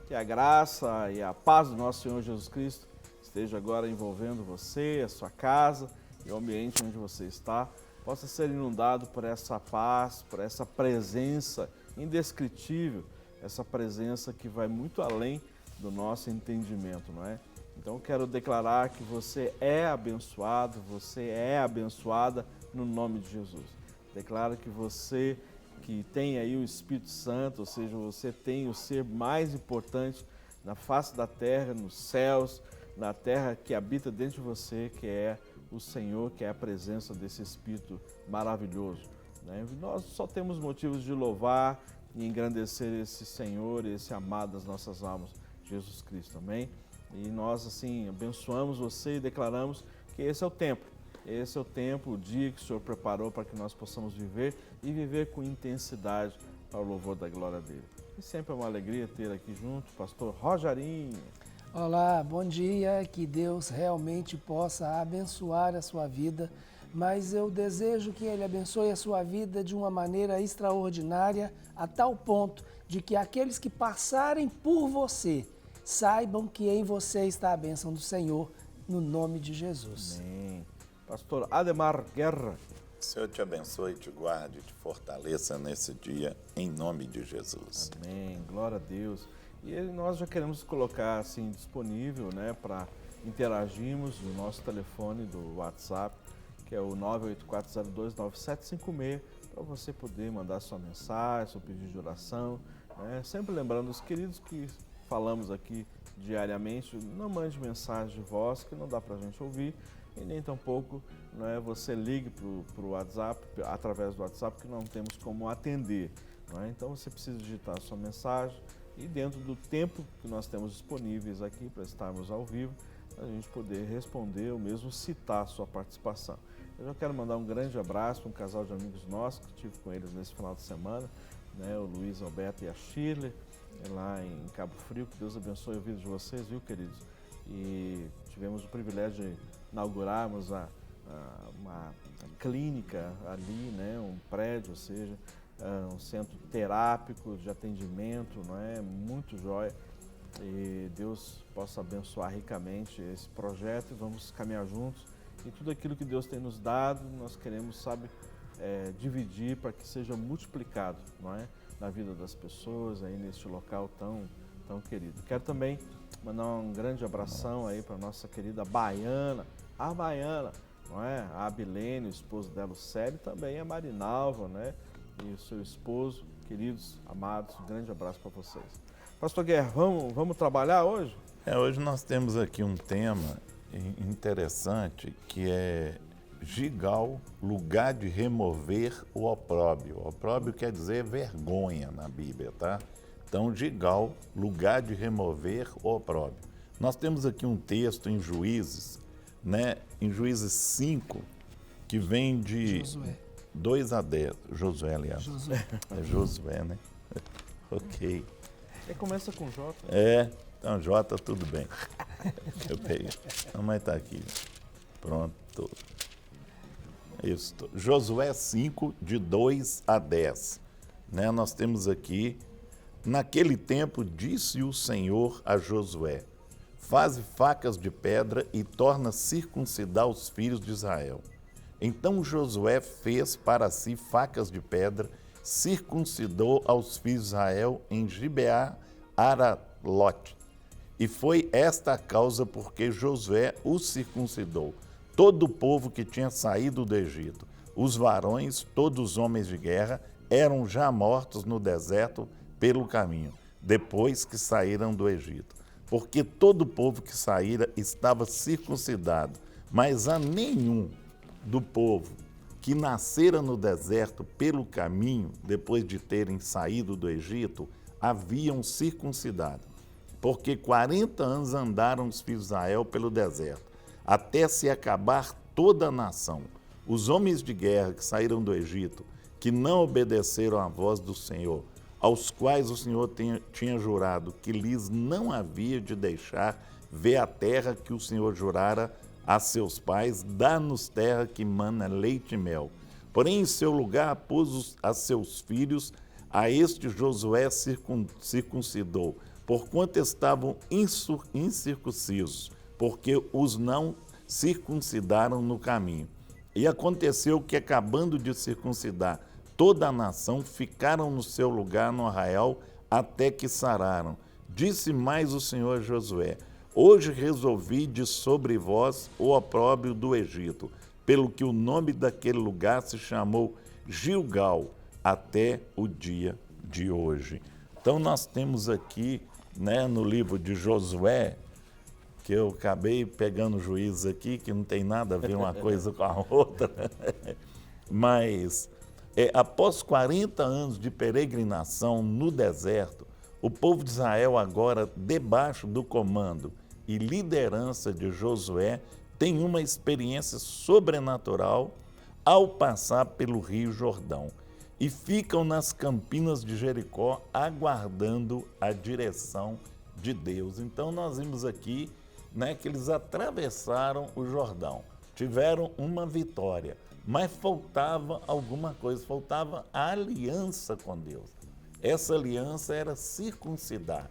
Que a graça e a paz do nosso Senhor Jesus Cristo esteja agora envolvendo você, a sua casa e o ambiente onde você está, possa ser inundado por essa paz, por essa presença indescritível, essa presença que vai muito além do nosso entendimento, não é? Então eu quero declarar que você é abençoado, você é abençoada no nome de Jesus. Declaro que você que tem aí o Espírito Santo, ou seja, você tem o ser mais importante na face da terra, nos céus, na terra que habita dentro de você, que é o Senhor, que é a presença desse Espírito maravilhoso, né? Nós só temos motivos de louvar e engrandecer esse Senhor, esse amado das nossas almas, Jesus Cristo, amém? E nós, assim, abençoamos você e declaramos que esse é o tempo. Esse é o tempo, o dia que o Senhor preparou para que nós possamos viver e viver com intensidade para o louvor da glória dele. E sempre é uma alegria ter aqui junto o pastor Rogerinho. Olá, bom dia, que Deus realmente possa abençoar a sua vida, mas eu desejo que Ele abençoe a sua vida de uma maneira extraordinária, a tal ponto de que aqueles que passarem por você saibam que em você está a bênção do Senhor, no nome de Jesus. Amém. Pastor Ademar Guerra. O Senhor te abençoe, te guarde, te fortaleça nesse dia, em nome de Jesus. Amém, glória a Deus. E nós já queremos colocar assim disponível, né, para interagirmos no nosso telefone do WhatsApp, que é o 984029756, para você poder mandar sua mensagem, seu pedido de oração, né? Sempre lembrando os queridos que falamos aqui diariamente, não mande mensagem de voz que não dá para a gente ouvir, e nem tampouco, né, você ligue para o WhatsApp, através do WhatsApp, que não temos como atender, né? Então você precisa digitar a sua mensagem e dentro do tempo que nós temos disponíveis aqui para estarmos ao vivo, a gente poder responder ou mesmo citar a sua participação. Eu já quero mandar um grande abraço para um casal de amigos nossos que estive com eles nesse final de semana, né, o Luiz Alberto e a Shirley, lá em Cabo Frio. Que Deus abençoe a vida de vocês, viu, queridos? E tivemos o privilégio de inaugurarmos uma clínica ali, né, um prédio, ou seja, um centro terápico de atendimento, não é? Muito jóia. E Deus possa abençoar ricamente esse projeto e vamos caminhar juntos. E tudo aquilo que Deus tem nos dado, nós queremos, sabe, dividir para que seja multiplicado, não é? Na vida das pessoas aí neste local tão querido. Quero também mandar um grande abração aí para nossa querida Baiana, a Baiana, não é? A Abilene, o esposo dela, o Célio, também a Marinalva, né? E o seu esposo, queridos, amados, um grande abraço para vocês. Pastor Guerra, vamos trabalhar hoje? Hoje nós temos aqui um tema interessante que é Gigal, lugar de remover o opróbrio. O opróbrio quer dizer vergonha na Bíblia, tá? Então, Gigal, lugar de remover o opróbrio. Nós temos aqui um texto em Juízes, né? Em Juízes 5, que vem de Josué. 2 a 10. Josué, aliás. Josué. É Josué, né? Ok. Começa com J. Então J, tudo bem. Eu peguei. A mãe está aqui. Pronto. Isso. Josué 5, de 2 a 10. Né? Nós temos aqui, naquele tempo disse o Senhor a Josué, faze facas de pedra e torna circuncidar os filhos de Israel. Então Josué fez para si facas de pedra, circuncidou aos filhos de Israel em Gibeá Aralote. E foi esta a causa porque Josué os circuncidou, todo o povo que tinha saído do Egito. Os varões, todos os homens de guerra, eram já mortos no deserto pelo caminho, depois que saíram do Egito. Porque todo o povo que saíra estava circuncidado, mas a nenhum do povo que nascera no deserto pelo caminho, depois de terem saído do Egito, haviam circuncidado. Porque 40 anos andaram os filhos de Israel pelo deserto, até se acabar toda a nação. Os homens de guerra que saíram do Egito, que não obedeceram à voz do Senhor, aos quais o Senhor tinha jurado que lhes não havia de deixar ver a terra que o Senhor jurara a seus pais, dá-nos terra que mana leite e mel. Porém, em seu lugar, pôs a seus filhos, a este Josué circuncidou, porquanto estavam incircuncisos, porque os não circuncidaram no caminho. E aconteceu que, acabando de circuncidar toda a nação, ficaram no seu lugar no arraial até que sararam. Disse mais o Senhor a Josué: hoje resolvi de sobre vós o opróbrio do Egito, pelo que o nome daquele lugar se chamou Gilgal, até o dia de hoje. Então nós temos aqui, né, no livro de Josué, que eu acabei pegando juízes aqui, que não tem nada a ver uma coisa com a outra, mas após 40 anos de peregrinação no deserto, o povo de Israel, agora debaixo do comando e liderança de Josué, tem uma experiência sobrenatural ao passar pelo Rio Jordão e ficam nas campinas de Jericó aguardando a direção de Deus. Então nós vimos aqui, né, que eles atravessaram o Jordão, tiveram uma vitória, mas faltava alguma coisa, faltava a aliança com Deus. Essa aliança era circuncidar.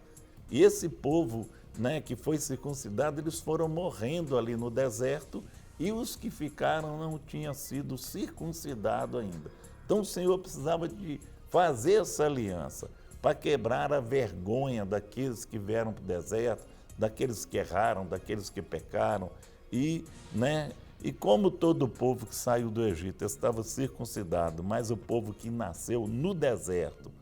E esse povo, né, que foi circuncidado, eles foram morrendo ali no deserto, e os que ficaram não tinham sido circuncidados ainda. Então o Senhor precisava de fazer essa aliança para quebrar a vergonha daqueles que vieram para o deserto, daqueles que erraram, daqueles que pecaram. E como todo o povo que saiu do Egito estava circuncidado, mas o povo que nasceu no deserto,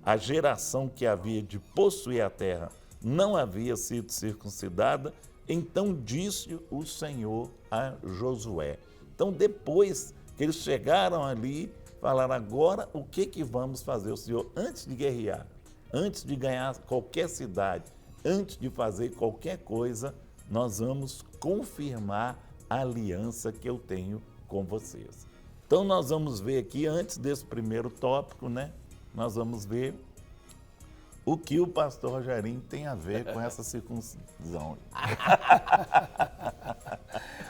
a geração que havia de possuir a terra, não havia sido circuncidada, então disse o Senhor a Josué. Então, depois que eles chegaram ali, falaram: agora o que vamos fazer? O Senhor, antes de guerrear, antes de ganhar qualquer cidade, antes de fazer qualquer coisa, nós vamos confirmar a aliança que eu tenho com vocês. Então, nós vamos ver aqui, antes desse primeiro tópico, né? Nós vamos ver o que o pastor Rogerinho tem a ver com essa circuncisão.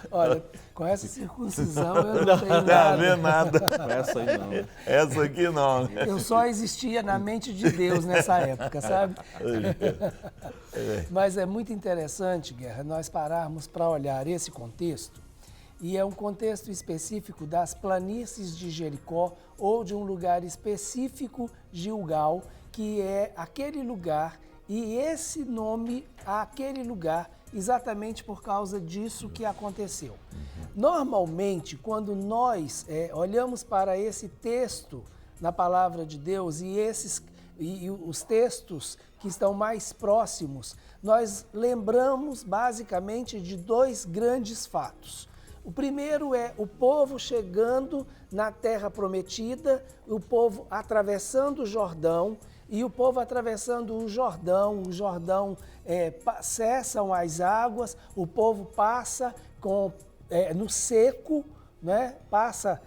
Olha, com essa circuncisão eu não tenho nada. Não vê nada. Essa aí não. Essa aqui não. Eu só existia na mente de Deus nessa época, sabe? Mas é muito interessante, Guerra, nós pararmos para olhar esse contexto, e é um contexto específico das planícies de Jericó ou de um lugar específico, Gilgal, que é aquele lugar, e esse nome aquele lugar exatamente por causa disso que aconteceu. Normalmente, quando nós olhamos para esse texto na palavra de Deus e os textos que estão mais próximos, nós lembramos basicamente de dois grandes fatos. O primeiro é o povo chegando na terra prometida, o povo atravessando o Jordão, e o povo atravessando o Jordão cessam as águas, o povo passa no seco, né? Passa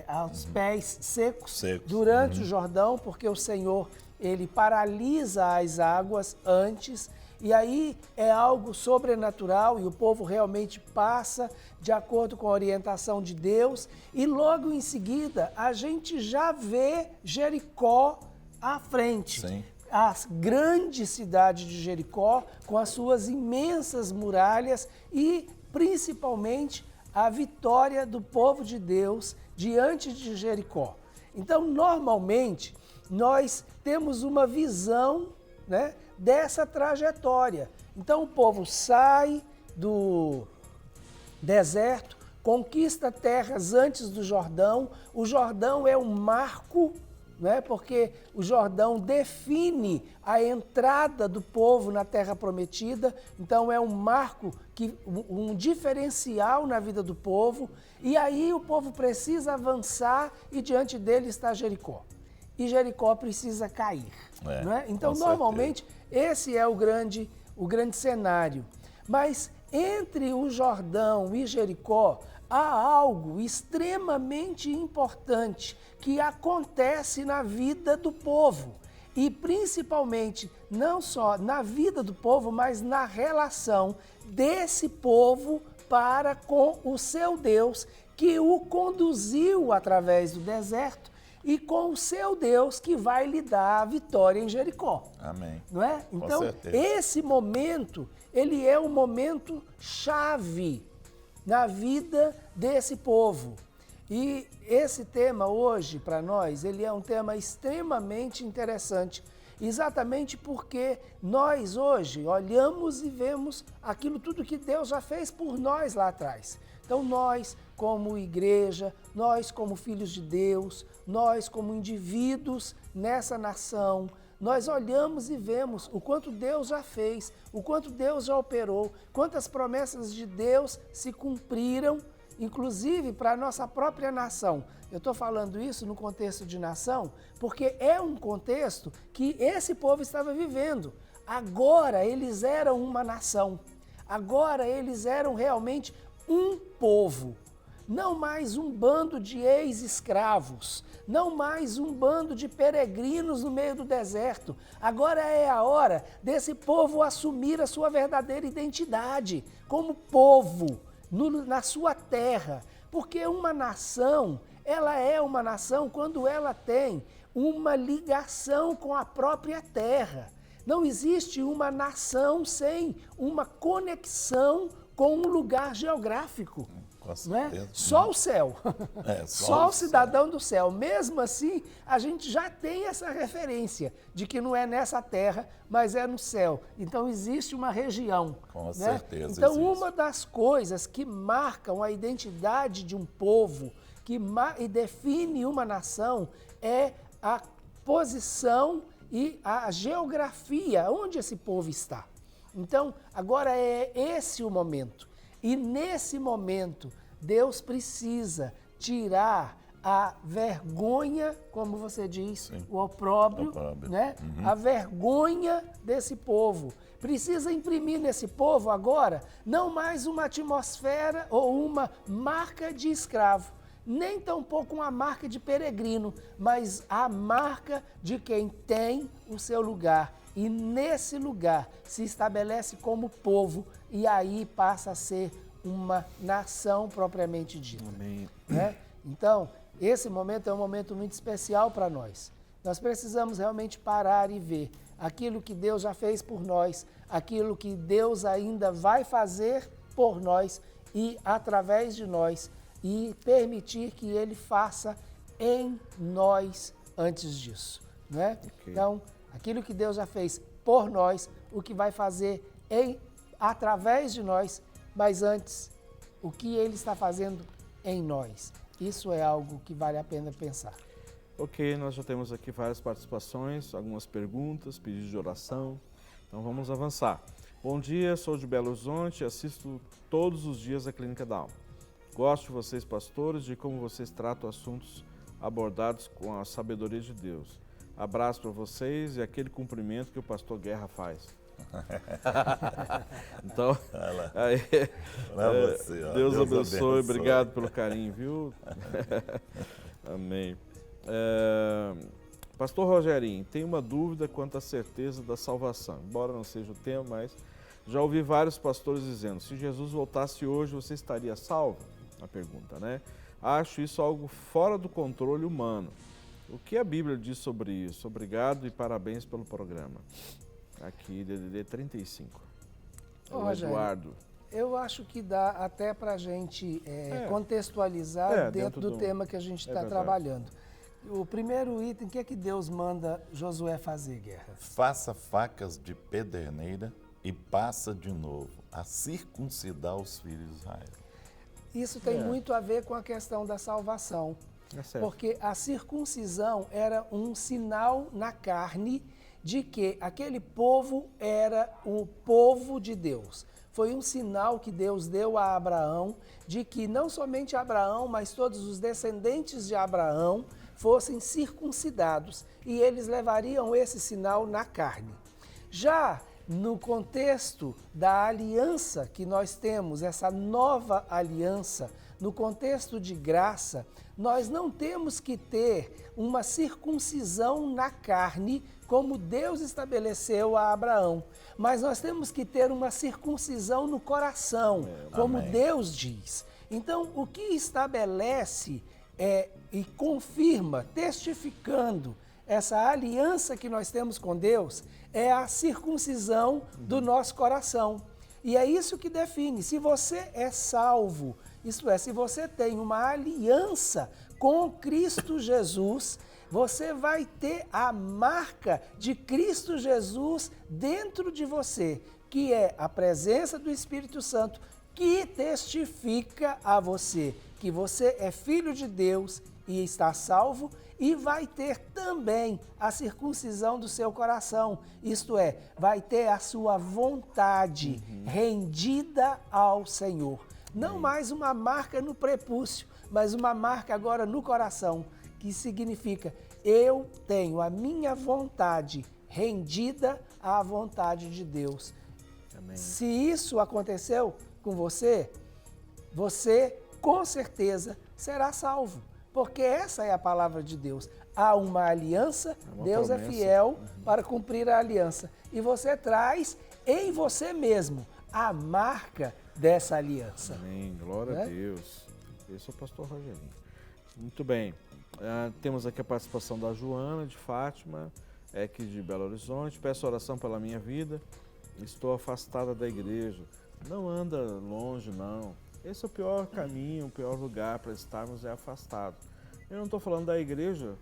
aos pés secos durante o Jordão, porque o Senhor, ele paralisa as águas antes, e aí é algo sobrenatural, e o povo realmente passa de acordo com a orientação de Deus, e logo em seguida a gente já vê Jericó à frente. Sim. A grande cidade de Jericó, com as suas imensas muralhas e principalmente a vitória do povo de Deus diante de Jericó. Então, normalmente, nós temos uma visão, né, dessa trajetória. Então, o povo sai do deserto, conquista terras antes do Jordão. O Jordão é um marco, né, porque o Jordão define a entrada do povo na terra prometida. Então, é um marco, um diferencial na vida do povo. E aí o povo precisa avançar e diante dele está Jericó. E Jericó precisa cair. Né? Então, normalmente, esse é o grande cenário. Mas entre o Jordão e Jericó, há algo extremamente importante que acontece na vida do povo. E principalmente, não só na vida do povo, mas na relação desse povo para com o seu Deus, que o conduziu através do deserto e com o seu Deus que vai lhe dar a vitória em Jericó. Amém. Não é? Então, certeza. esse momento, ele é um momento chave na vida desse povo. E esse tema hoje, para nós, ele é um tema extremamente interessante, exatamente porque nós hoje olhamos e vemos aquilo tudo que Deus já fez por nós lá atrás. Então nós, como igreja, nós como filhos de Deus, nós como indivíduos nessa nação, nós olhamos e vemos o quanto Deus já fez, o quanto Deus já operou, quantas promessas de Deus se cumpriram, inclusive para a nossa própria nação. Eu estou falando isso no contexto de nação, porque é um contexto que esse povo estava vivendo. Agora eles eram uma nação, agora eles eram realmente um povo. Não mais um bando de ex-escravos, não mais um bando de peregrinos no meio do deserto. Agora é a hora desse povo assumir a sua verdadeira identidade como povo na sua terra. Porque uma nação, ela é uma nação quando ela tem uma ligação com a própria terra. Não existe uma nação sem uma conexão com um lugar geográfico. Não é? Só o céu, só o cidadão do céu. Mesmo assim, a gente já tem essa referência de que não é nessa terra, mas é no céu. Então existe uma região. Com certeza. Então existe. uma das coisas que marcam a identidade de um povo, e define uma nação, é a posição e a geografia onde esse povo está. Então agora é esse o momento. E nesse momento, Deus precisa tirar a vergonha, como você diz, Sim. o opróbrio, né? Uhum. A vergonha desse povo. Precisa imprimir nesse povo agora não mais uma atmosfera ou uma marca de escravo, nem tampouco uma marca de peregrino, mas a marca de quem tem o seu lugar. E nesse lugar se estabelece como povo e aí passa a ser uma nação propriamente dita. Amém. Né? Então, esse momento é um momento muito especial para nós. Nós precisamos realmente parar e ver aquilo que Deus já fez por nós, aquilo que Deus ainda vai fazer por nós e através de nós, e permitir que Ele faça em nós antes disso. Né? Okay. Então, aquilo que Deus já fez por nós, o que vai fazer através de nós, mas antes, o que Ele está fazendo em nós. Isso é algo que vale a pena pensar. Ok, nós já temos aqui várias participações, algumas perguntas, pedidos de oração. Então vamos avançar. Bom dia, sou de Belo Horizonte e assisto todos os dias a Clínica da Alma. Gosto de vocês, pastores, de como vocês tratam assuntos abordados com a sabedoria de Deus. Abraço para vocês e aquele cumprimento que o pastor Guerra faz. Então, aí, você, Deus abençoe, obrigado pelo carinho, viu? Amém. Pastor Rogerinho, tem uma dúvida quanto à certeza da salvação, embora não seja o tema, mas já ouvi vários pastores dizendo, se Jesus voltasse hoje, você estaria salvo? A pergunta, né? Acho isso algo fora do controle humano. O que a Bíblia diz sobre isso? Obrigado e parabéns pelo programa. Aqui, DDD 35. O Eduardo. Eu acho que dá até para a gente contextualizar dentro do tema que a gente está trabalhando. O primeiro item, o que é que Deus manda Josué fazer, Guerra? Faça facas de pederneira e passa de novo a circuncidar os filhos de Israel. Isso tem muito a ver com a questão da salvação. Porque a circuncisão era um sinal na carne de que aquele povo era o povo de Deus. Foi um sinal que Deus deu a Abraão de que não somente Abraão, mas todos os descendentes de Abraão fossem circuncidados e eles levariam esse sinal na carne. Já no contexto da aliança que nós temos, essa nova aliança, no contexto de graça, nós não temos que ter uma circuncisão na carne, como Deus estabeleceu a Abraão, mas nós temos que ter uma circuncisão no coração, como Deus diz. Então, o que estabelece e confirma, testificando essa aliança que nós temos com Deus, é a circuncisão do nosso coração. E é isso que define se você é salvo, isto é, se você tem uma aliança com Cristo Jesus, você vai ter a marca de Cristo Jesus dentro de você, que é a presença do Espírito Santo, que testifica a você que você é filho de Deus e está salvo, e vai ter também a circuncisão do seu coração, isto é, vai ter a sua vontade rendida ao Senhor. Não mais uma marca no prepúcio, mas uma marca agora no coração, que significa, eu tenho a minha vontade rendida à vontade de Deus. Amém. Se isso aconteceu com você, você com certeza será salvo, porque essa é a palavra de Deus. Há uma aliança, Deus promessa. É fiel para cumprir a aliança. E você traz em você mesmo a marca dessa aliança. Amém, glória a Deus. Esse é o pastor Rogerinho. Muito bem. Temos aqui a participação da Joana de Fátima, aqui de Belo Horizonte. Peço oração pela minha vida. Estou afastada da igreja. Não anda longe, não. Esse é o pior caminho, o pior lugar para estarmos é afastado. Eu não estou falando da igreja,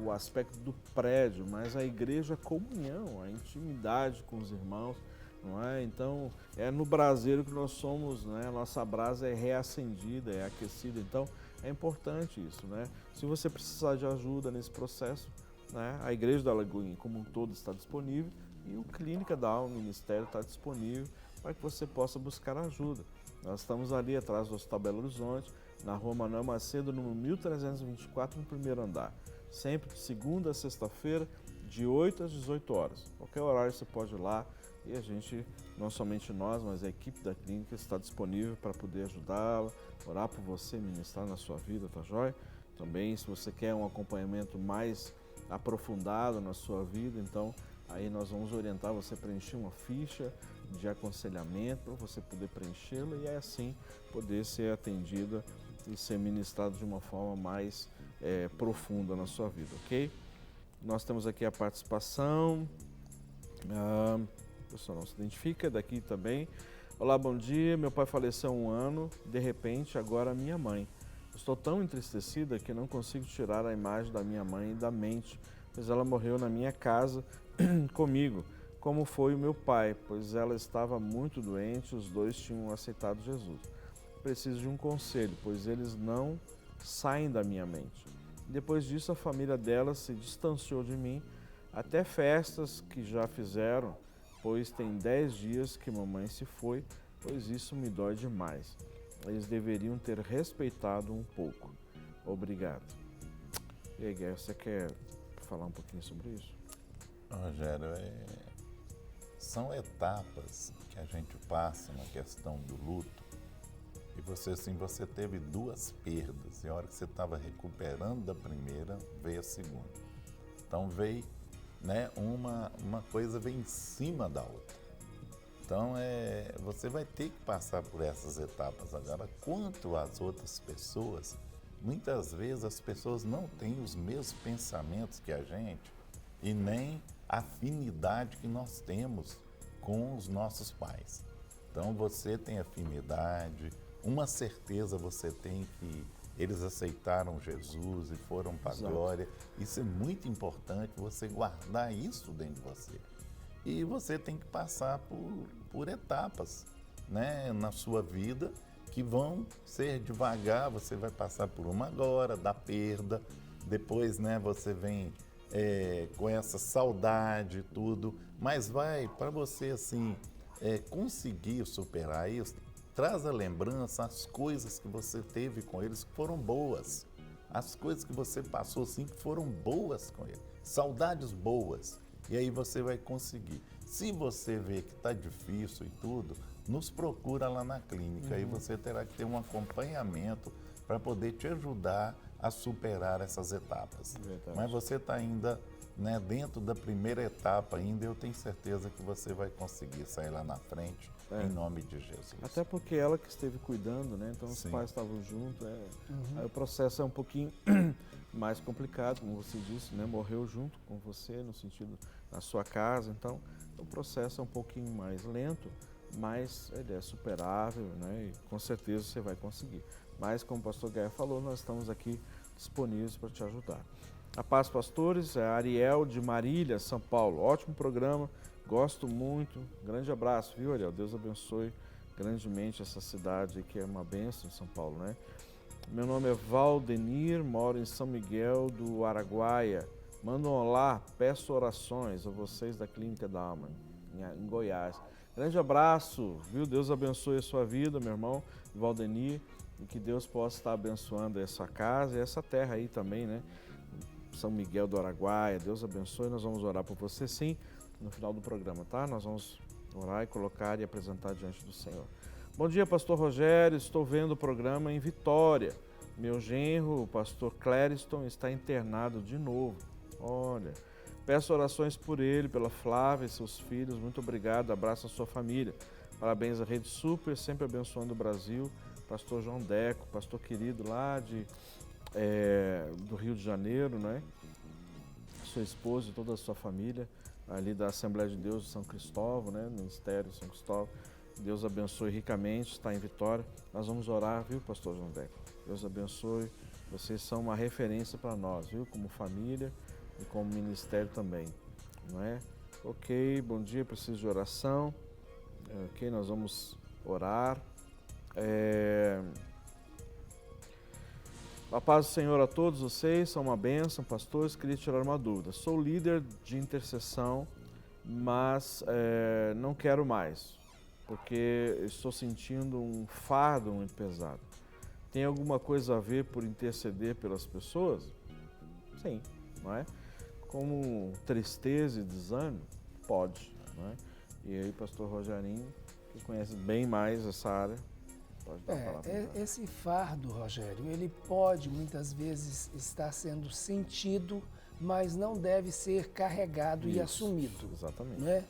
o aspecto do prédio, mas a igreja é comunhão, a intimidade com os irmãos, não é? Então, é no braseiro que nós somos, né? A nossa brasa é reacendida, é aquecida, então é importante isso, né? Se você precisar de ajuda nesse processo, né? A Igreja da Lagoinha como um todo está disponível e o Clínica da Alma, o Ministério está disponível para que você possa buscar ajuda. Nós estamos ali atrás do Hospital Belo Horizonte, na Rua Manuel Macedo, número 1324, no primeiro andar. Sempre de segunda a sexta-feira, de 8 às 18 horas. Qualquer horário você pode ir lá e a gente, não somente nós, mas a equipe da clínica está disponível para poder ajudá-la, orar por você, ministrar na sua vida, tá joia? Também, se você quer um acompanhamento mais aprofundado na sua vida, então aí nós vamos orientar você a preencher uma ficha de aconselhamento para você poder preenchê-la e assim poder ser atendida e ser ministrado de uma forma mais profunda na sua vida, ok? Nós temos aqui a participação, o pessoal não se identifica, daqui também. Olá, bom dia, meu pai faleceu há 1 ano, de repente agora minha mãe. Estou tão entristecida que não consigo tirar a imagem da minha mãe da mente, pois ela morreu na minha casa comigo, como foi o meu pai, pois ela estava muito doente, os dois tinham aceitado Jesus. Preciso de um conselho, pois eles não saem da minha mente. Depois disso, a família dela se distanciou de mim, até festas que já fizeram, pois tem 10 dias que mamãe se foi, pois isso me dói demais. Eles deveriam ter respeitado um pouco. Obrigado. E aí, Guilherme, você quer falar um pouquinho sobre isso? Rogério, são etapas que a gente passa na questão do luto. E você teve 2 perdas. E a hora que você estava recuperando da primeira, veio a segunda. Então veio, né, uma coisa vem em cima da outra. Então você vai ter que passar por essas etapas. Agora, quanto às outras pessoas, muitas vezes as pessoas não têm os mesmos pensamentos que a gente e nem a afinidade que nós temos com os nossos pais. Então você tem afinidade, uma certeza você tem que eles aceitaram Jesus e foram para a glória. Isso é muito importante, você guardar isso dentro de você. E você tem que passar por etapas, né, na sua vida que vão ser devagar. Você vai passar por uma agora, da perda, depois, né, você vem com essa saudade e tudo, mas vai, para você assim, conseguir superar isso, traz a lembrança as coisas que você teve com eles que foram boas, as coisas que você passou assim que foram boas com eles, saudades boas. E aí você vai conseguir. Se você vê que está difícil e tudo, nos procura lá na clínica. Aí você terá que ter um acompanhamento para poder te ajudar a superar essas etapas. Verdade. Mas você está ainda né, dentro da primeira etapa ainda, eu tenho certeza que você vai conseguir sair lá na frente, em nome de Jesus. Até porque ela que esteve cuidando, né? Então Sim. os pais estavam juntos. Aí o processo é um pouquinho mais complicado, como você disse, né? Morreu junto com você, no sentido da sua casa. Então o processo é um pouquinho mais lento, mas ele é superável, né? E com certeza você vai conseguir. Mas como o pastor Gaia falou, nós estamos aqui disponíveis para te ajudar. A Paz Pastores, é a Ariel de Marília, São Paulo. Ótimo programa, gosto muito. Grande abraço, viu, Ariel? Deus abençoe grandemente essa cidade que é uma bênção em São Paulo, né? Meu nome é Valdenir, moro em São Miguel do Araguaia. Mando um olá, peço orações a vocês da Clínica da Alma, em Goiás. Grande abraço, viu? Deus abençoe a sua vida, meu irmão Valdenir, e que Deus possa estar abençoando essa casa e essa terra aí também, né? São Miguel do Araguaia, Deus abençoe. Nós vamos orar por você sim no final do programa, tá? Nós vamos orar e colocar e apresentar diante do Senhor. Bom dia, pastor Rogério, estou vendo o programa em Vitória. Meu genro, o pastor Clériston, está internado de novo. Olha, peço orações por ele, pela Flávia e seus filhos. Muito obrigado, abraço a sua família. Parabéns à Rede Super, sempre abençoando o Brasil. Pastor João Deco, pastor querido lá do Rio de Janeiro, né? Sua esposa e toda a sua família, ali da Assembleia de Deus de São Cristóvão, né? Ministério de São Cristóvão. Deus abençoe ricamente, está em Vitória. Nós vamos orar, viu, pastor João Deco? Deus abençoe. Vocês são uma referência para nós, viu? Como família e como ministério também, não é? Ok, bom dia, preciso de oração. Ok, nós vamos orar. A paz do Senhor a todos vocês, são uma bênção, pastores. Queria tirar uma dúvida. Sou líder de intercessão, mas não quero mais, porque estou sentindo um fardo muito pesado. Tem alguma coisa a ver por interceder pelas pessoas? Sim, não é? Como tristeza e desânimo? Pode, não é? E aí, pastor Rogerinho, que conhece bem mais essa área, pode dar a palavra. Esse fardo, Rogério, ele pode muitas vezes estar sendo sentido, mas não deve ser carregado e assumido. Exatamente. Né?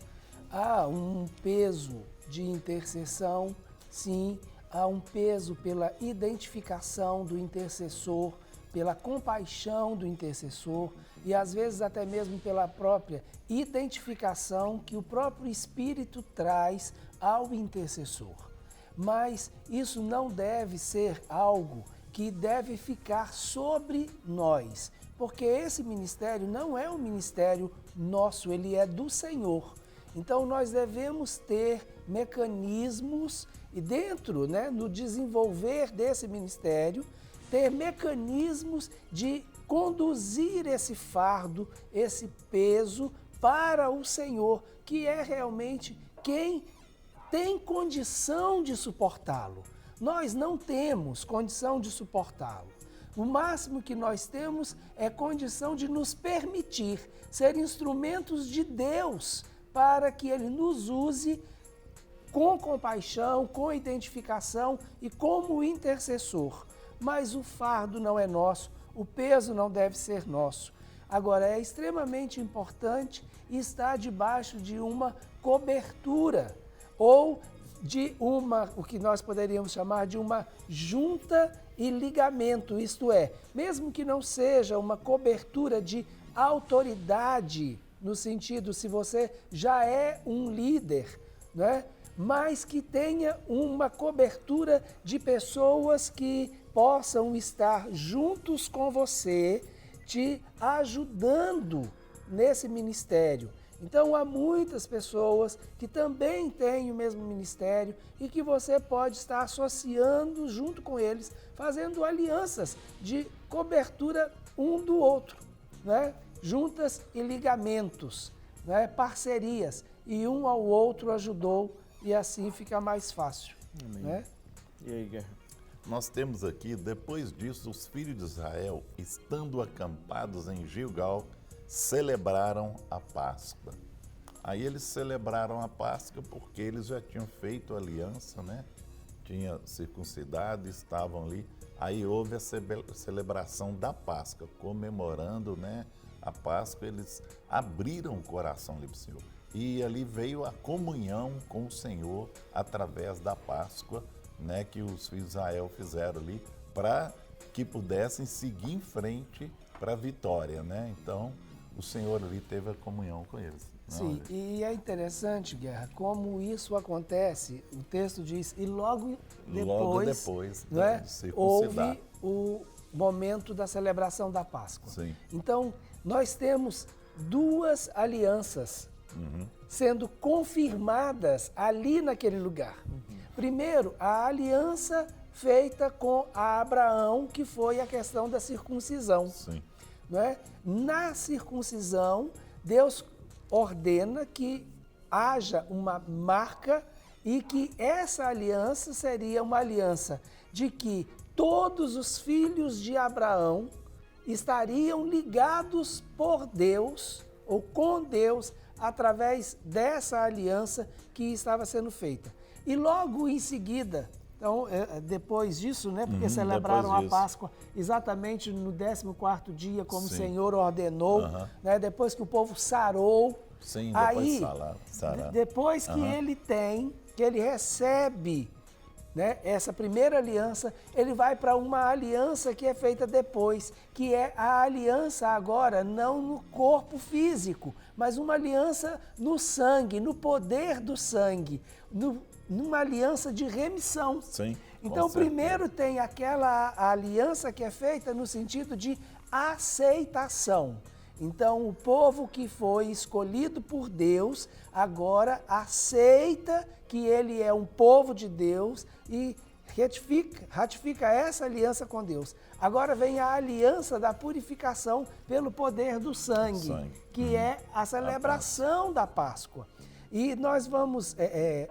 Há um peso de intercessão, sim, há um peso pela identificação do intercessor, pela compaixão do intercessor e às vezes até mesmo pela própria identificação que o próprio Espírito traz ao intercessor. Mas isso não deve ser algo que deve ficar sobre nós, porque esse ministério não é um ministério nosso, ele é do Senhor. Então nós devemos ter mecanismos e dentro, no desenvolver desse ministério, ter mecanismos de conduzir esse fardo, esse peso para o Senhor, que é realmente quem tem condição de suportá-lo. Nós não temos condição de suportá-lo. O máximo que nós temos é condição de nos permitir ser instrumentos de Deus para que Ele nos use com compaixão, com identificação e como intercessor. Mas o fardo não é nosso, o peso não deve ser nosso. Agora, é extremamente importante estar debaixo de uma cobertura ou de o que nós poderíamos chamar de uma junta e ligamento, isto é, mesmo que não seja uma cobertura de autoridade, no sentido, se você já é um líder, né? Mas que tenha uma cobertura de pessoas que possam estar juntos com você, te ajudando nesse ministério. Então, há muitas pessoas que também têm o mesmo ministério e que você pode estar associando junto com eles, fazendo alianças de cobertura um do outro, né? Juntas e ligamentos, né? Parcerias, e um ao outro ajudou e assim fica mais fácil. Né? E aí, Guerra? Nós temos aqui, depois disso, os filhos de Israel, estando acampados em Gilgal, celebraram a Páscoa. Aí eles celebraram a Páscoa porque eles já tinham feito aliança, né? Tinha circuncidado, estavam ali. Aí houve a celebração da Páscoa, comemorando, né, a Páscoa, eles abriram o coração ali para o Senhor. E ali veio a comunhão com o Senhor através da Páscoa, né, que os filhos de Israel fizeram ali, para que pudessem seguir em frente para a vitória, né? Então, o Senhor ali teve a comunhão com eles. Sim, e é interessante, Guerra, como isso acontece. O texto diz, e logo depois não é, de circuncidar. houve o momento da celebração da Páscoa. Sim. Então, nós temos duas alianças sendo confirmadas ali naquele lugar. Primeiro, a aliança feita com Abraão, que foi a questão da circuncisão. Sim. Não é? Na circuncisão, Deus ordena que haja uma marca e que essa aliança seria uma aliança de que todos os filhos de Abraão estariam ligados por Deus ou com Deus através dessa aliança que estava sendo feita. E logo em seguida, então, depois disso, né, porque celebraram a Páscoa exatamente no 14º dia, como o Senhor ordenou, né, depois que o povo sarou. Sim, aí, sarar. depois que ele recebe, né, essa primeira aliança, ele vai para uma aliança que é feita depois, que é a aliança agora não no corpo físico, mas uma aliança no sangue, no poder do sangue, numa aliança de remissão. Sim, então, primeiro tem aquela aliança que é feita no sentido de aceitação. Então, o povo que foi escolhido por Deus, agora aceita que ele é um povo de Deus e ratifica essa aliança com Deus. Agora vem a aliança da purificação pelo poder do sangue, que é a celebração da Páscoa. E nós vamos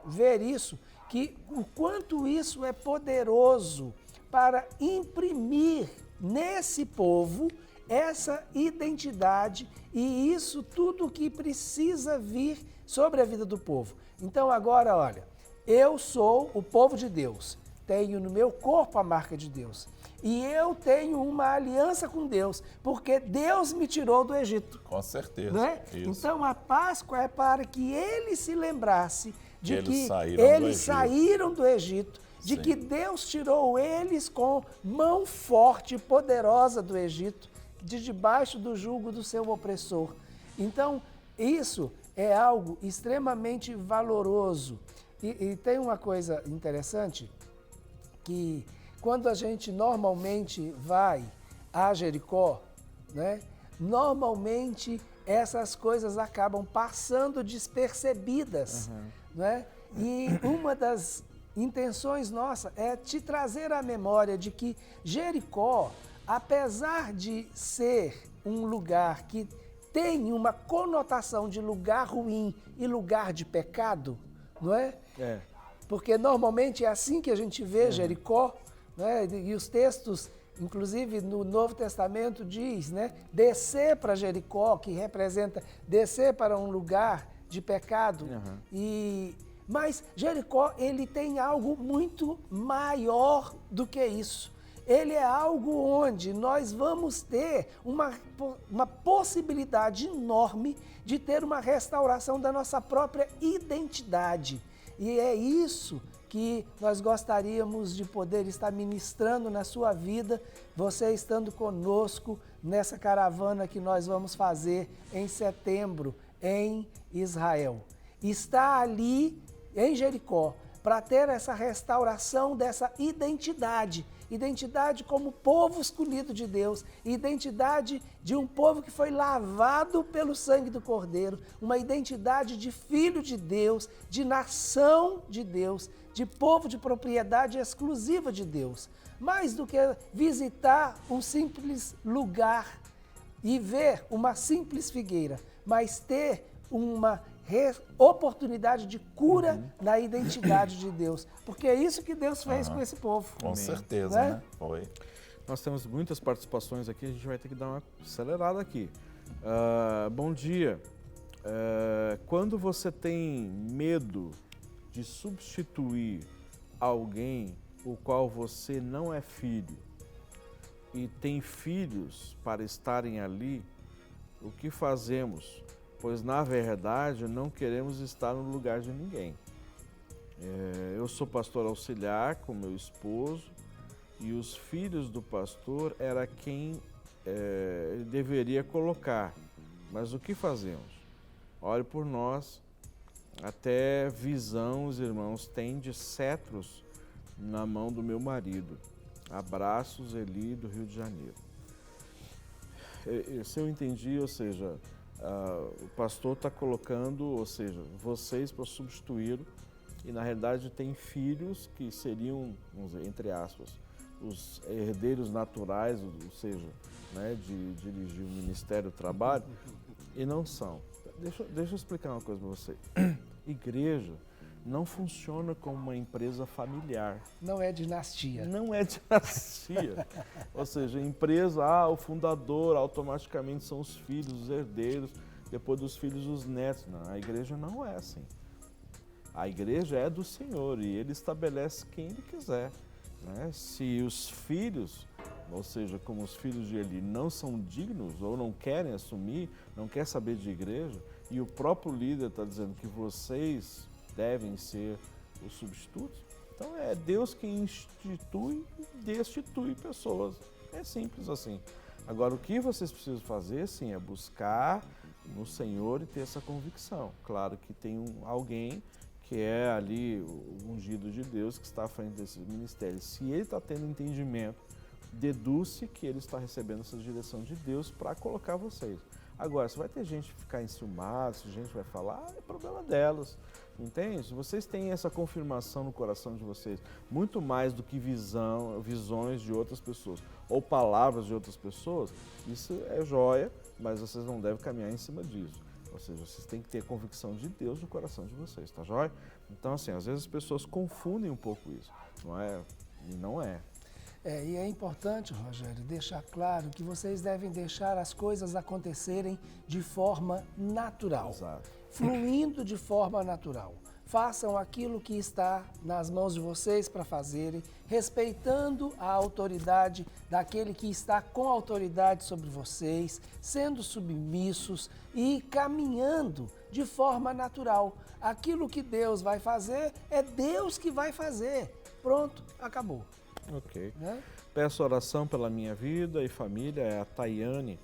ver isso, que o quanto isso é poderoso para imprimir nesse povo essa identidade e isso tudo que precisa vir sobre a vida do povo. Então agora, olha, eu sou o povo de Deus, tenho no meu corpo a marca de Deus e eu tenho uma aliança com Deus, porque Deus me tirou do Egito. Com certeza. Né? Então a Páscoa é para que ele se lembrasse de que eles saíram do Egito, de que Deus tirou eles com mão forte e poderosa do Egito, de debaixo do jugo do seu opressor. Então, isso é algo extremamente valoroso. E tem uma coisa interessante, que quando a gente normalmente vai a Jericó, né, normalmente essas coisas acabam passando despercebidas. Né? E uma das intenções nossas é te trazer à memória de que Jericó, apesar de ser um lugar que tem uma conotação de lugar ruim e lugar de pecado, não é? Porque normalmente é assim que a gente vê Jericó, né? E os textos, inclusive no Novo Testamento, diz, né? Descer para Jericó, que representa descer para um lugar de pecado. Mas Jericó, ele tem algo muito maior do que isso. Ele é algo onde nós vamos ter uma possibilidade enorme de ter uma restauração da nossa própria identidade. E é isso que nós gostaríamos de poder estar ministrando na sua vida, você estando conosco nessa caravana que nós vamos fazer em setembro em Israel. Está ali em Jericó para ter essa restauração dessa identidade como povo escolhido de Deus, identidade de um povo que foi lavado pelo sangue do Cordeiro, uma identidade de filho de Deus, de nação de Deus, de povo de propriedade exclusiva de Deus. Mais do que visitar um simples lugar e ver uma simples figueira, mas ter uma oportunidade de cura na identidade de Deus. Porque é isso que Deus fez com esse povo. Com certeza, né? Foi. Nós temos muitas participações aqui, a gente vai ter que dar uma acelerada aqui. Bom dia. Quando você tem medo de substituir alguém o qual você não é filho e tem filhos para estarem ali, o que fazemos, pois na verdade não queremos estar no lugar de ninguém. Eu sou pastor auxiliar com meu esposo e os filhos do pastor era quem ele deveria colocar. Mas o que fazemos? Ore por nós, até visão os irmãos têm de cetros na mão do meu marido. Abraços, Eli, do Rio de Janeiro. Se eu entendi, ou seja, o pastor está colocando, ou seja, vocês para substituí-lo, e na realidade tem filhos que seriam, vamos dizer, entre aspas, os herdeiros naturais, ou seja, né, de dirigir o Ministério do Trabalho, e não são. Deixa eu explicar uma coisa para você. Igreja não funciona como uma empresa familiar. Não é dinastia. Não é dinastia. Ou seja, empresa, o fundador, automaticamente são os filhos, os herdeiros, depois dos filhos, os netos. Não, a igreja não é assim. A igreja é do Senhor e Ele estabelece quem Ele quiser. Né? Se os filhos, ou seja, como os filhos de Eli, não são dignos ou não querem assumir, não quer saber de igreja, e o próprio líder está dizendo que vocês devem ser os substitutos, então é Deus quem institui e destitui pessoas. É simples assim. Agora, o que vocês precisam fazer, sim, é buscar no Senhor e ter essa convicção. Claro que tem alguém que é ali o ungido de Deus que está à frente desse ministério. Se ele está tendo entendimento, deduz-se que ele está recebendo essa direção de Deus para colocar vocês. Agora, se vai ter gente que ficar enciumada, se gente vai falar, é problema delas, entende? Se vocês têm essa confirmação no coração de vocês, muito mais do que visões de outras pessoas ou palavras de outras pessoas, isso é joia, mas vocês não devem caminhar em cima disso. Ou seja, vocês têm que ter a convicção de Deus no coração de vocês, tá joia? Então, assim, às vezes as pessoas confundem um pouco isso, não é? E não é. E é importante, Rogério, deixar claro que vocês devem deixar as coisas acontecerem de forma natural. Exato. Fluindo de forma natural. Façam aquilo que está nas mãos de vocês para fazerem, respeitando a autoridade daquele que está com autoridade sobre vocês, sendo submissos e caminhando de forma natural. Aquilo que Deus vai fazer, é Deus que vai fazer. Pronto, acabou. Ok. Né? Peço oração pela minha vida e família, é a Tayane,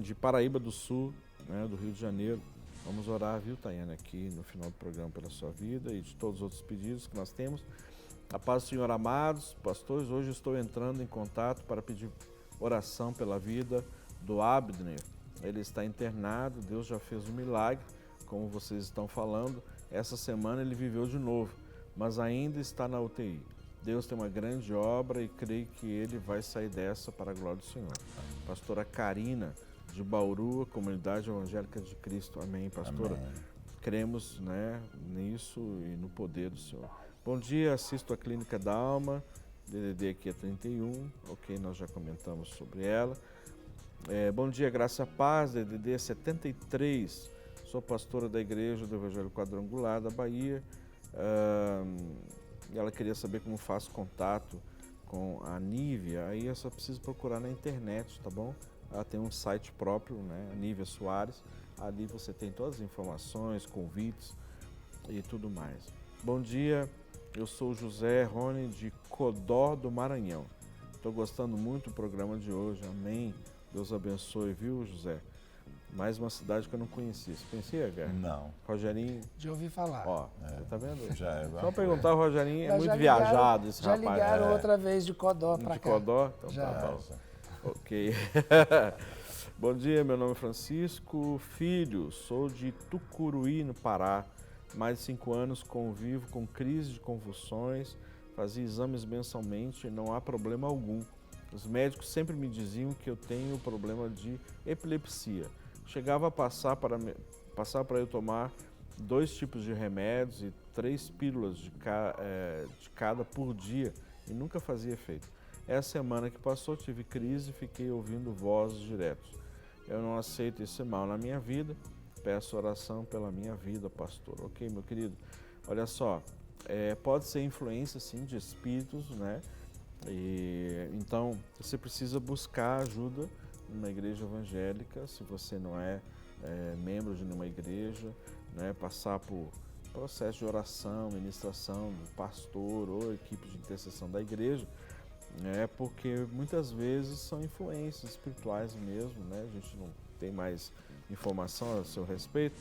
de Paraíba do Sul, né, do Rio de Janeiro. Vamos orar, viu, Tayane, aqui no final do programa pela sua vida e de todos os outros pedidos que nós temos. A paz do Senhor, amados pastores, hoje estou entrando em contato para pedir oração pela vida do Abner. Ele está internado, Deus já fez um milagre, como vocês estão falando. Essa semana ele viveu de novo, mas ainda está na UTI. Deus tem uma grande obra e creio que ele vai sair dessa para a glória do Senhor. Pastora Karina, de Bauru, Comunidade Evangélica de Cristo. Amém, pastora? Amém. Cremos, né, nisso e no poder do Senhor. Bom dia, assisto a Clínica da Alma, DDD aqui é 31, ok, nós já comentamos sobre ela. Bom dia, graça e paz, DDD 73, sou pastora da Igreja do Evangelho Quadrangular da Bahia. E ela queria saber como faço contato com a Nívia, aí eu só preciso procurar na internet, tá bom? Ela tem um site próprio, né? A Nívia Soares, ali você tem todas as informações, convites e tudo mais. Bom dia, eu sou José Rony de Codó do Maranhão. Estou gostando muito do programa de hoje, amém? Deus abençoe, viu, José? Mais uma cidade que eu não conhecia. Você conhecia, Gar? Não. De Rogerinho? ouvir falar. Ó, você tá vendo? Já é Só perguntar, o Rogerinho é Mas muito já ligaram- viajado, esse Já rapaz. ligaram outra vez de Codó para De cá. Codó? Então Já. tá bom. Ok. Bom dia, meu nome é Francisco Filho, sou de Tucuruí, no Pará. Mais de 5 anos convivo com crise de convulsões, fazia exames mensalmente e não há problema algum. Os médicos sempre me diziam que eu tenho problema de epilepsia. Chegava a passar para eu tomar 2 tipos de remédios e 3 pílulas de cada por dia e nunca fazia efeito. Essa semana que passou tive crise e fiquei ouvindo vozes diretos. Eu não aceito esse mal na minha vida, peço oração pela minha vida, pastor. Ok, meu querido? Olha só, pode ser influência sim de espíritos, né? Então você precisa buscar ajuda numa igreja evangélica, se você não é, membro de nenhuma igreja, né, passar por processo de oração, ministração do pastor ou equipe de intercessão da igreja, porque muitas vezes são influências espirituais mesmo, né? A gente não tem mais informação a seu respeito,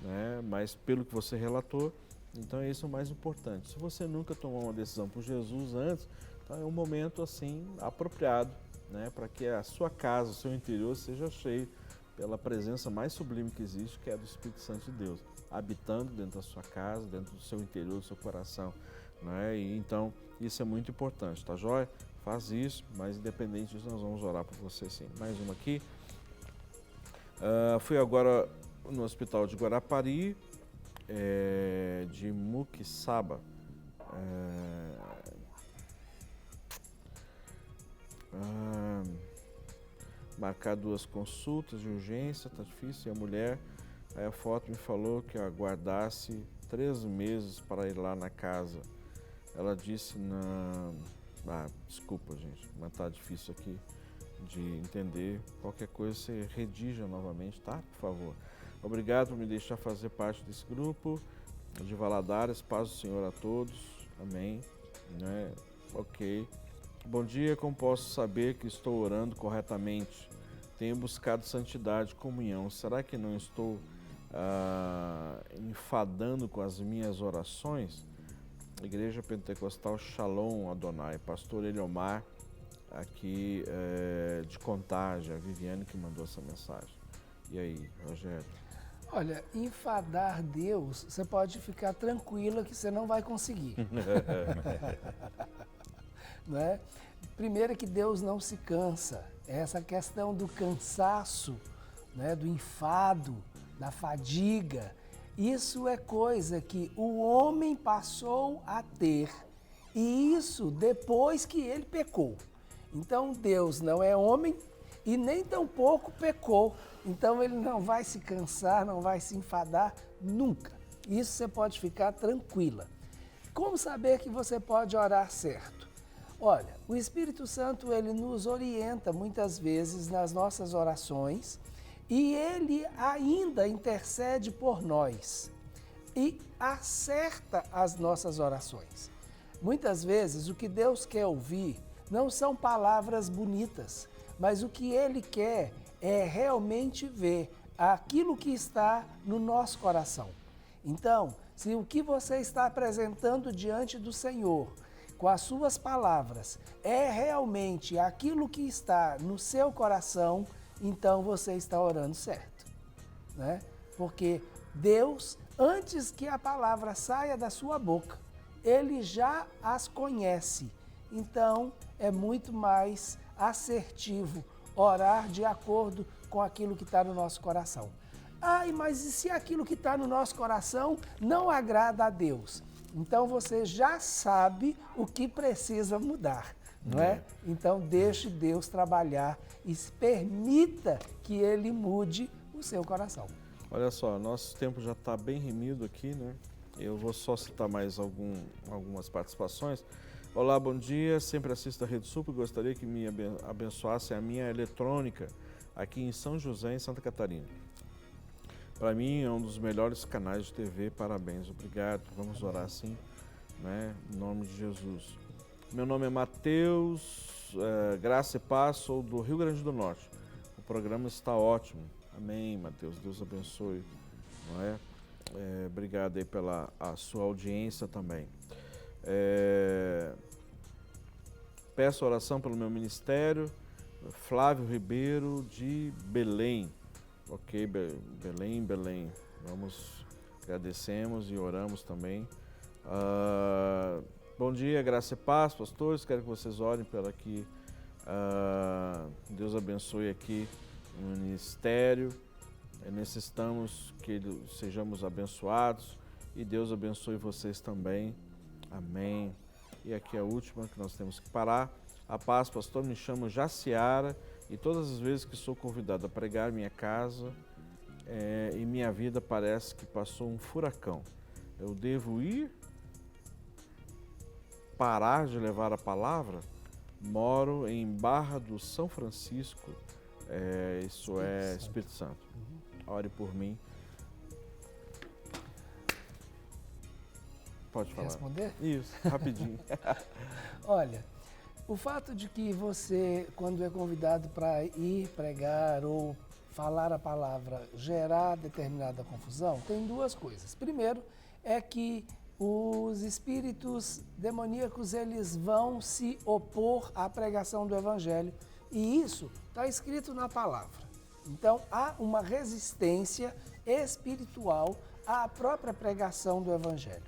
né? Mas pelo que você relatou, então isso é o mais importante. Se você nunca tomou uma decisão por Jesus antes, então é um momento assim apropriado, né? Para que a sua casa, o seu interior seja cheio pela presença mais sublime que existe, que é do Espírito Santo de Deus, habitando dentro da sua casa, dentro do seu interior, do seu coração, né? E então isso é muito importante, tá joia? Faz isso, mas independente disso, nós vamos orar por você sim. Mais uma aqui. Fui agora no hospital de Guarapari, de Muquiçaba. Marcar 2 consultas de urgência, tá difícil. E a mulher, aí a foto me falou que eu aguardasse 3 meses para ir lá na casa. Ela disse desculpa, gente, mas tá difícil aqui de entender. Qualquer coisa você redija novamente, tá? Por favor. Obrigado por me deixar fazer parte desse grupo de Valadares. Paz do Senhor a todos. Amém. Né? Ok. Bom dia, como posso saber que estou orando corretamente? Tenho buscado santidade, comunhão. Será que não estou enfadando com as minhas orações? Igreja Pentecostal Shalom Adonai, pastor Eliomar, aqui de Contagem, a Viviane que mandou essa mensagem. E aí, Rogério? Olha, enfadar Deus, você pode ficar tranquila que você não vai conseguir. Não é? Primeiro que Deus não se cansa. Essa questão do cansaço, né, do enfado, da fadiga, isso é coisa que o homem passou a ter, e isso depois que ele pecou. Então Deus não é homem e nem tampouco pecou. Então ele não vai se cansar, não vai se enfadar nunca. Isso você pode ficar tranquila. Como saber que você pode orar certo? Olha, o Espírito Santo ele nos orienta muitas vezes nas nossas orações e ele ainda intercede por nós e acerta as nossas orações. Muitas vezes o que Deus quer ouvir não são palavras bonitas, mas o que Ele quer é realmente ver aquilo que está no nosso coração. Então, se o que você está apresentando diante do Senhor, com as suas palavras, é realmente aquilo que está no seu coração, então você está orando certo, né? Porque Deus, antes que a palavra saia da sua boca, Ele já as conhece. Então, é muito mais assertivo orar de acordo com aquilo que está no nosso coração. Mas e se aquilo que está no nosso coração não agrada a Deus? Então, você já sabe o que precisa mudar, não é? Então, deixe Deus trabalhar e permita que Ele mude o seu coração. Olha só, nosso tempo já está bem remido aqui, né? Eu vou só citar mais algumas participações. Olá, bom dia. Sempre assisto a Rede Super. Gostaria que me abençoasse a minha eletrônica aqui em São José, em Santa Catarina. Para mim é um dos melhores canais de TV. Parabéns. Obrigado. Vamos orar assim, né? Em nome de Jesus. Meu nome é Matheus, Graça e Paz, sou do Rio Grande do Norte. O programa está ótimo. Amém, Matheus. Deus abençoe. Não é? Obrigado aí pela sua audiência também. Peço oração pelo meu ministério, Flávio Ribeiro de Belém. Ok, Belém. Agradecemos e oramos também. Bom dia, graça e paz, pastores. Quero que vocês orem pela que Deus abençoe aqui o ministério. Necessitamos que sejamos abençoados e Deus abençoe vocês também. Amém. E aqui a última que nós temos que parar. A paz, pastor, me chamo Jaciara e todas as vezes que sou convidado a pregar minha casa e minha vida parece que passou um furacão. Eu devo ir? Parar de levar a palavra? Moro em Barra do São Francisco, Isso é Espírito Santo. Ore por mim. Pode falar. Responder? Isso, rapidinho. Olha, o fato de que você, quando é convidado para ir pregar ou falar a palavra, gerar determinada confusão, tem duas coisas. Primeiro, é que os espíritos demoníacos, eles vão se opor à pregação do Evangelho. E isso está escrito na palavra. Então, há uma resistência espiritual à própria pregação do Evangelho.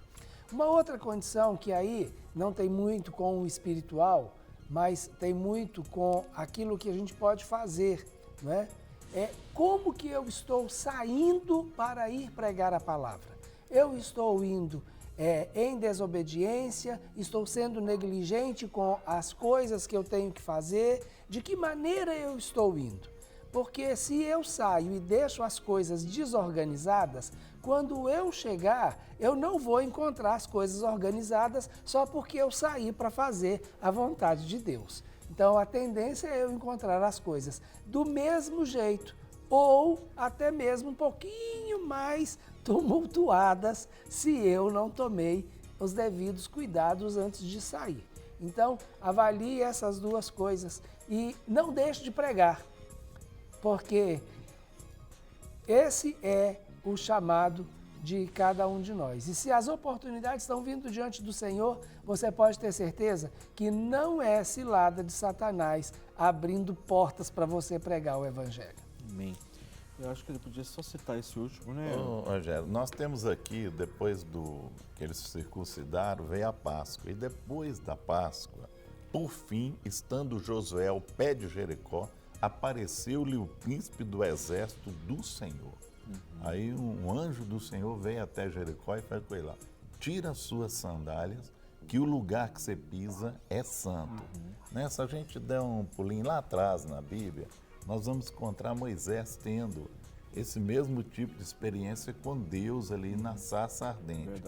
Uma outra condição que aí não tem muito com o espiritual, mas tem muito com aquilo que a gente pode fazer, não é? É como que eu estou saindo para ir pregar a palavra. Eu estou indo em desobediência, estou sendo negligente com as coisas que eu tenho que fazer, de que maneira eu estou indo? Porque se eu saio e deixo as coisas desorganizadas, quando eu chegar, eu não vou encontrar as coisas organizadas só porque eu saí para fazer a vontade de Deus. Então, a tendência é eu encontrar as coisas do mesmo jeito ou até mesmo um pouquinho mais tumultuadas se eu não tomei os devidos cuidados antes de sair. Então, avalie essas duas coisas e não deixe de pregar, porque esse é o chamado de cada um de nós. E se as oportunidades estão vindo diante do Senhor, você pode ter certeza que não é cilada de Satanás abrindo portas para você pregar o Evangelho. Amém. Eu acho que ele podia só citar esse último, né? Rogério, nós temos aqui, depois que eles circuncidaram, veio a Páscoa. E depois da Páscoa, por fim, estando Josué ao pé de Jericó, apareceu-lhe o príncipe do exército do Senhor. Aí um anjo do Senhor veio até Jericó e falou com ele lá: tira as suas sandálias, que o lugar que você pisa é santo. Se a gente der um pulinho lá atrás na Bíblia, nós vamos encontrar Moisés tendo esse mesmo tipo de experiência com Deus ali na sarça ardente.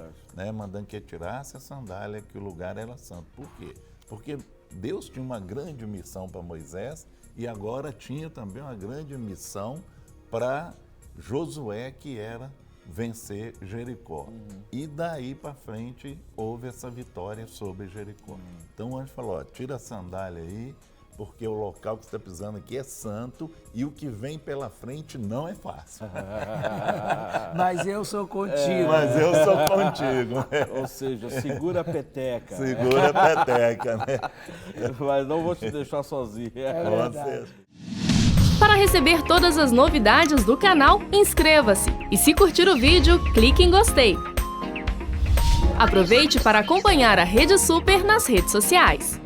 Mandando que tirasse a sandália, que o lugar era santo. Por quê? Porque Deus tinha uma grande missão para Moisés e agora tinha também uma grande missão para Josué, que era vencer Jericó. E daí para frente houve essa vitória sobre Jericó. Então o anjo falou: tira a sandália aí, porque o local que você está pisando aqui é santo e o que vem pela frente não é fácil. Mas eu sou contigo. Mas eu sou contigo. Ou seja, segura a peteca. Segura a peteca, né? Mas não vou te deixar sozinho. É verdade. Para receber todas as novidades do canal, inscreva-se. E se curtir o vídeo, clique em gostei. Aproveite para acompanhar a Rede Super nas redes sociais.